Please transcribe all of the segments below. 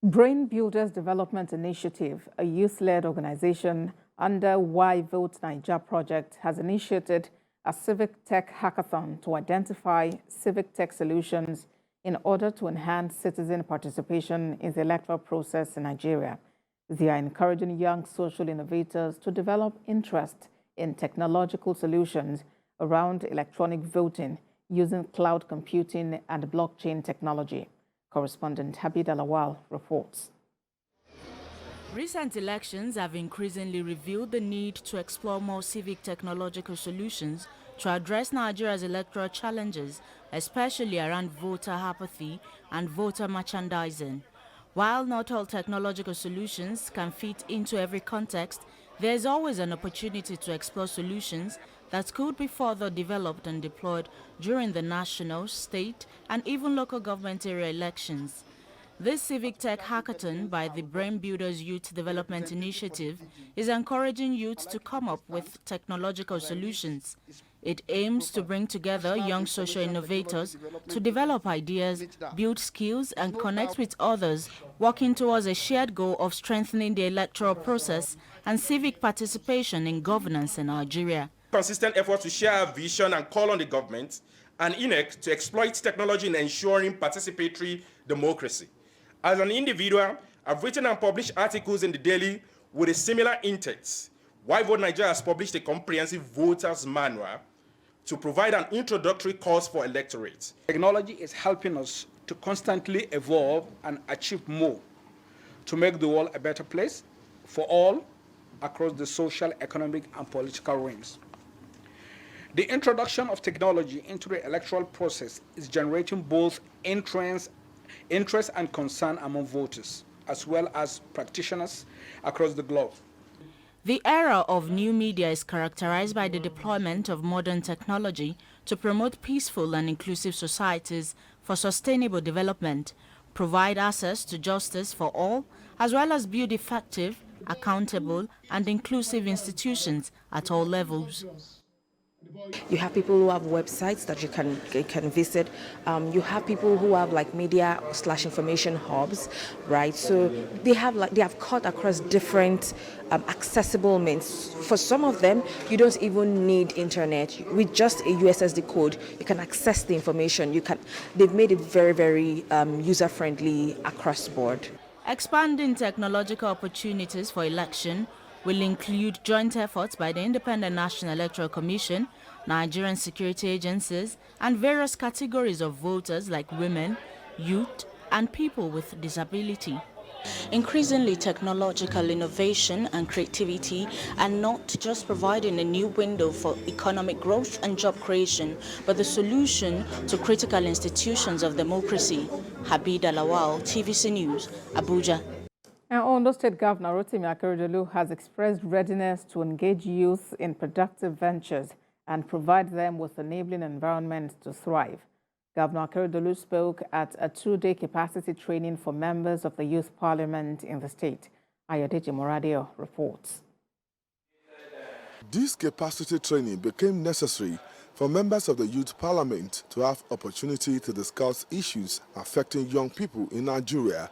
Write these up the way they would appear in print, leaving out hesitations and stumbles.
Brain Builders Development Initiative, a youth-led organization under YVote Naija project, has initiated a Civic Tech Hackathon to identify civic tech solutions in order to enhance citizen participation in the electoral process in Nigeria. They are encouraging young social innovators to develop interest in technological solutions around electronic voting using cloud computing and blockchain technology. Correspondent Habib Alawal reports. Recent elections have increasingly revealed the need to explore more civic technological solutions to address Nigeria's electoral challenges, especially around voter apathy and voter merchandising. While not all technological solutions can fit into every context, there is always an opportunity to explore solutions that could be further developed and deployed during the national, state, and even local government area elections. This Civic Tech Hackathon by the Brain Builders Youth Development Initiative is encouraging youth to come up with technological solutions. It aims to bring together young social innovators to develop ideas, build skills, and connect with others, working towards a shared goal of strengthening the electoral process and civic participation in governance in Nigeria. Consistent efforts to share our vision and call on the government and INEC to exploit technology in ensuring participatory democracy. As an individual, I've written and published articles in the Daily with a similar intent. YVote Naija has published a comprehensive voters manual to provide an introductory course for electorates. Technology is helping us to constantly evolve and achieve more to make the world a better place for all across the social, economic, and political realms. The introduction of technology into the electoral process is generating both interest and concern among voters, as well as practitioners across the globe. The era of new media is characterized by the deployment of modern technology to promote peaceful and inclusive societies for sustainable development, provide access to justice for all, as well as build effective, accountable, and inclusive institutions at all levels. You have people who have websites that you can visit. You have people who have like media/information hubs, right? So they have cut across different accessible means. For some of them, you don't even need internet. With just a USSD code, you can access the information. They've made it very, very user-friendly across the board. Expanding technological opportunities for election will include joint efforts by the Independent National Electoral Commission, Nigerian security agencies, and various categories of voters like women, youth, and people with disability. Increasingly, technological innovation and creativity are not just providing a new window for economic growth and job creation, but the solution to critical institutions of democracy. Habib Alawal, TVC News, Abuja. ONDO State Governor Rotimi Akeredolu has expressed readiness to engage youth in productive ventures and provide them with enabling environments to thrive. Governor Akeredolu spoke at a two-day capacity training for members of the Youth Parliament in the state. Ayodeji Moradio reports. This capacity training became necessary for members of the Youth Parliament to have opportunity to discuss issues affecting young people in Nigeria.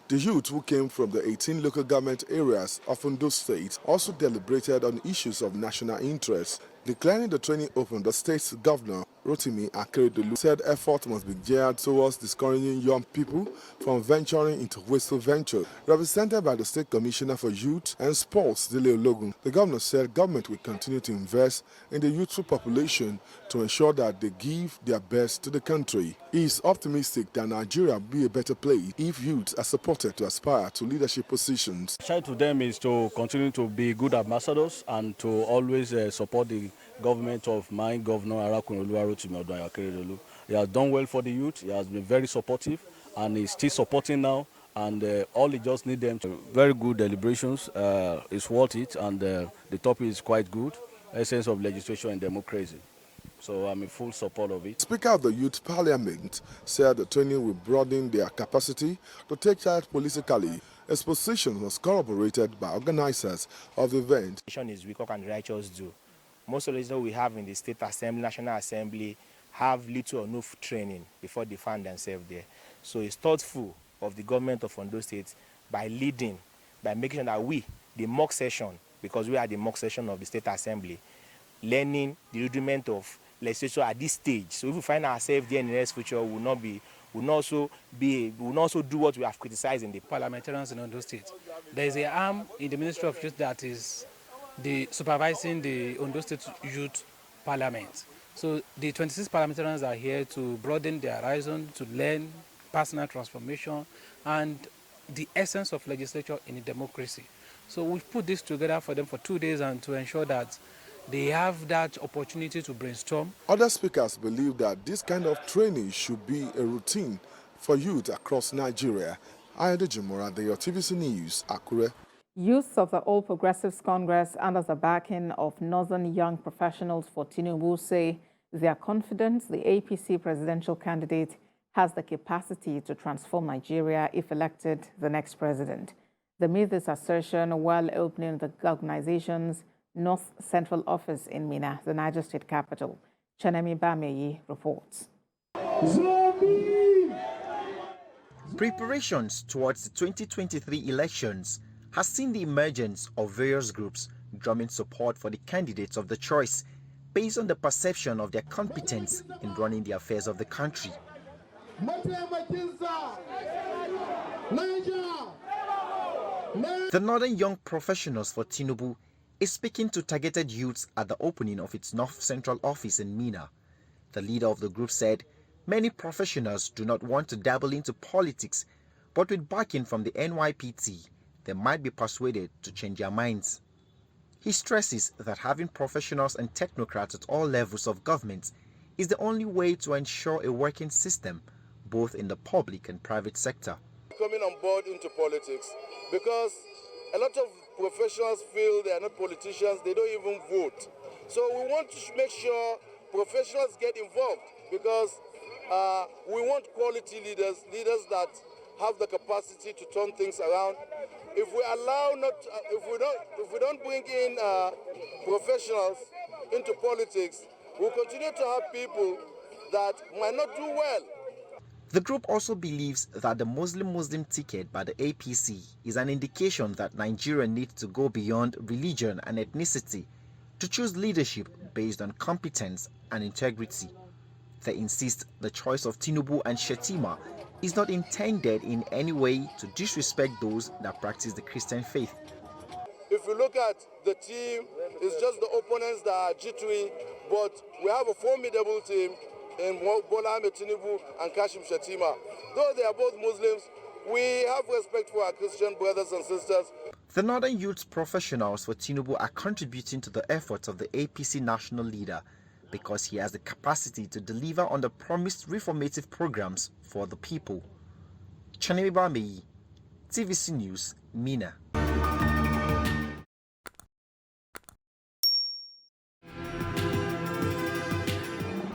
The youth who came from the 18 local government areas of ONDO State also deliberated on issues of national interest. Declaring the training open, the state's governor, Rotimi Akeredolu, said effort must be geared towards discouraging young people from venturing into wasteful ventures. Represented by the State Commissioner for Youth and Sports, Dele Ologun, the governor said government will continue to invest in the youthful population to ensure that they give their best to the country. He is optimistic that Nigeria will be a better place if youth are supported to aspire to leadership positions. Shout to them is to continue to be good ambassadors and to always support the government of my governor, Rotimi Akeredolu. He has done well for the youth. He has been very supportive and he's still supporting now. And all he just need them to very good deliberations. It's worth it, and the topic is quite good. Essence of legislation and democracy. So I'm in full support of it. Speaker of the Youth Parliament said the training will broaden their capacity to take charge politically. His position was corroborated by organizers of the event. Is we can righteous do. Most of the legislators we have in the State Assembly, National Assembly, have little or no training before they find themselves there. So it's thoughtful of the government of Ondo State by leading, by making sure that we, the mock session, because we are the mock session of the State Assembly, learning the rudiment of legislature at this stage. So if we find ourselves there in the next future, we will also do what we have criticized in the parliamentarians in Ondo State. There is an arm in the Ministry of Youth that is supervising the Ondo State Youth Parliament. So the 26 parliamentarians are here to broaden their horizon, to learn personal transformation and the essence of legislature in a democracy. So we've put this together for them for 2 days and to ensure that they have that opportunity to brainstorm. Other speakers believe that this kind of training should be a routine for youth across Nigeria. Ayode Jimora, the TVC News, Akure. Youth of the All Progressives Congress, under the backing of Northern Young Professionals for Tinubu, say they are confident the APC presidential candidate has the capacity to transform Nigeria if elected the next president. They made this assertion while opening the organization's North Central Office in Minna, the Niger State capital. Chanemi Bameyi reports. Preparations towards the 2023 elections has seen the emergence of various groups drumming support for the candidates of the choice based on the perception of their competence in running the affairs of the country. The Northern Young Professionals for Tinubu is speaking to targeted youths at the opening of its North Central office in Minna. The leader of the group said many professionals do not want to dabble into politics, but with backing from the NYPT, they might be persuaded to change their minds. He stresses that having professionals and technocrats at all levels of government is the only way to ensure a working system, both in the public and private sector. Coming on board into politics because a lot of professionals feel they are not politicians, they don't even vote. So we want to make sure professionals get involved because we want quality leaders that have the capacity to turn things around. If we don't bring in professionals into politics, we'll continue to have people that might not do well. The group also believes that the Muslim ticket by the APC is an indication that Nigeria needs to go beyond religion and ethnicity to choose leadership based on competence and integrity. They insist the choice of Tinubu and Shetima is not intended in any way to disrespect those that practice the Christian faith. If you look at the team, it's just the opponents that are jittery, but we have a formidable team in Bola Tinubu and Kashim Shetima. Though they are both Muslims, we have respect for our Christian brothers and sisters. The Northern Youth Professionals for Tinubu are contributing to the efforts of the APC national leader because he has the capacity to deliver on the promised reformative programs for the people. Chanemi Bameyi, TVC News, Minna.